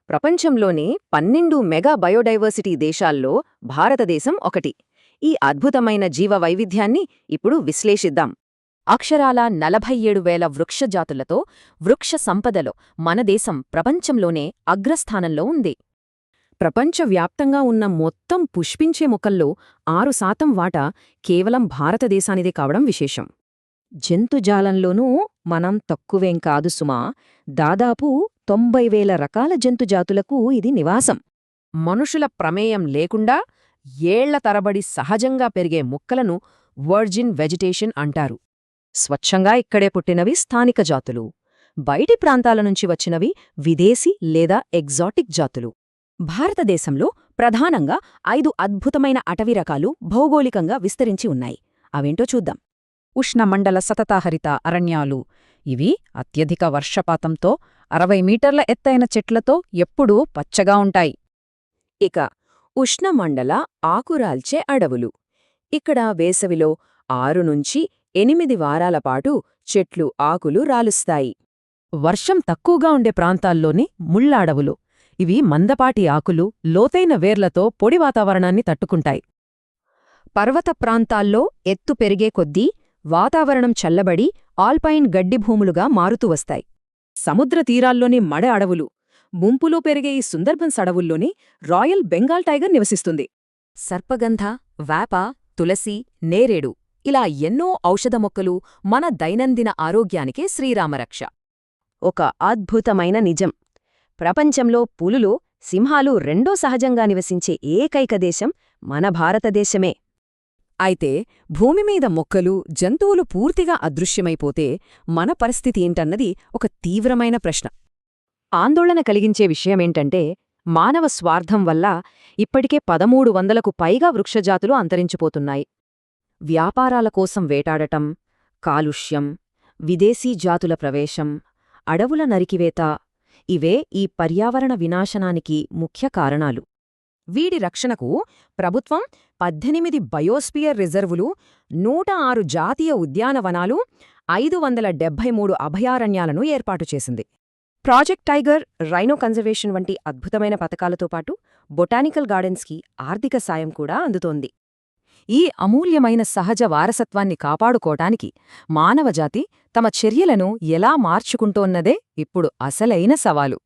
ప్రపంచంలోని 12 mega biodiversity దేశాల్లో భారతదేశం ఒకటి. ఈ అద్భుతమైన జీవ వైవిధ్యాన్ని ఇప్పుడు విశ్లేషిద్దాం. అక్షరాల 47,000 వృక్షజాతులతో వృక్ష సంపదలో మన దేశం ప్రపంచంలోనే అగ్రస్థానంలో ఉంది. ప్రపంచవ్యాప్తంగా ఉన్న మొత్తం పుష్పించే మొక్కల్లో 6% వాటా కేవలం భారతదేశానిదే కావడం విశేషం. జంతుజాలంలోనూ మనం తక్కువేం కాదు సుమా. దాదాపు 90,000 రకాల జంతుజాతులకు ఇది నివాసం. మనుషుల ప్రమేయం లేకుండా ఏళ్ల తరబడి సహజంగా పెరిగే మొక్కలను వర్జిన్ వెజిటేషన్ అంటారు. స్వచ్ఛంగా ఇక్కడే పుట్టినవి స్థానిక జాతులు, బయటి ప్రాంతాల నుంచి వచ్చినవి విదేశీ లేదా ఎగ్జాటిక్ జాతులు. భారతదేశంలో ప్రధానంగా 5 అద్భుతమైన అటవీ రకాలు భౌగోళికంగా విస్తరించి ఉన్నాయి. అవేంటో చూద్దాం. ఉష్ణమండల సతతాహరిత అరణ్యాలు. ఇవి అత్యధిక వర్షపాతంతో 60 మీటర్ల ఎత్తైన చెట్లతో ఎప్పుడూ పచ్చగా ఉంటాయి. ఇక ఉష్ణమండల ఆకురాల్చే అడవులు. ఇక్కడ వేసవిలో 6 నుంచి 8 వారాల పాటు చెట్లు ఆకులు రాలుస్తాయి. వర్షం తక్కువగా ఉండే ప్రాంతాల్లోని ముళ్ళ అడవులు. ఇవి మందపాటి ఆకులు, లోతైన వేర్లతో పొడి వాతావరణాన్ని తట్టుకుంటాయి. పర్వత ప్రాంతాల్లో ఎత్తు పెరిగే కొద్దీ వాతావరణం చల్లబడి ఆల్పైన్ గడ్డి భూములుగా మారుతూ వస్తాయి. సముద్ర తీరాల్లోని మడ అడవులు. ముంపులో పెరిగే ఈ సుందర్బన్స్ అడవుల్లోని రాయల్ బెంగాల్ టైగర్ నివసిస్తుంది. సర్పగంధ, వేప, తులసి, నేరేడు ఇలా ఎన్నో ఔషధ మొక్కలు మన దైనందిన ఆరోగ్యానికే శ్రీరామరక్ష. ఒక అద్భుతమైన నిజం. ప్రపంచంలో పులులు, సింహాలు రెండో సహజంగా నివసించే ఏకైక దేశం మన భారతదేశమే. అయితే భూమిమీద మొక్కలు, జంతువులు పూర్తిగా అదృశ్యమైపోతే మన పరిస్థితి ఏంటన్నది ఒక తీవ్రమైన ప్రశ్న. ఆందోళన కలిగించే విషయమేంటంటే, మానవ స్వార్థం వల్ల ఇప్పటికే 1300కు పైగా వృక్షజాతులు అంతరించిపోతున్నాయి. వ్యాపారాల కోసం వేటాడటం, కాలుష్యం, విదేశీ జాతుల ప్రవేశం, అడవుల నరికివేత ఇవే ఈ పర్యావరణ వినాశనానికి ముఖ్య కారణాలు. వీడి రక్షణకు ప్రభుత్వం 18 బయోస్పియర్ రిజర్వులు, 106 జాతీయ ఉద్యానవనాలు, 573 అభయారణ్యాలను ఏర్పాటు చేసింది. ప్రాజెక్ట్ టైగర్, రైనో కన్జర్వేషన్ వంటి అద్భుతమైన పథకాలతో పాటు బొటానికల్ గార్డెన్స్కి ఆర్థిక సాయం కూడా అందుతోంది. ఈ అమూల్యమైన సహజ వారసత్వాన్ని కాపాడుకోటానికి మానవజాతి తమ చర్యలను ఎలా మార్చుకుంటోన్నదే ఇప్పుడు అసలైన సవాలు.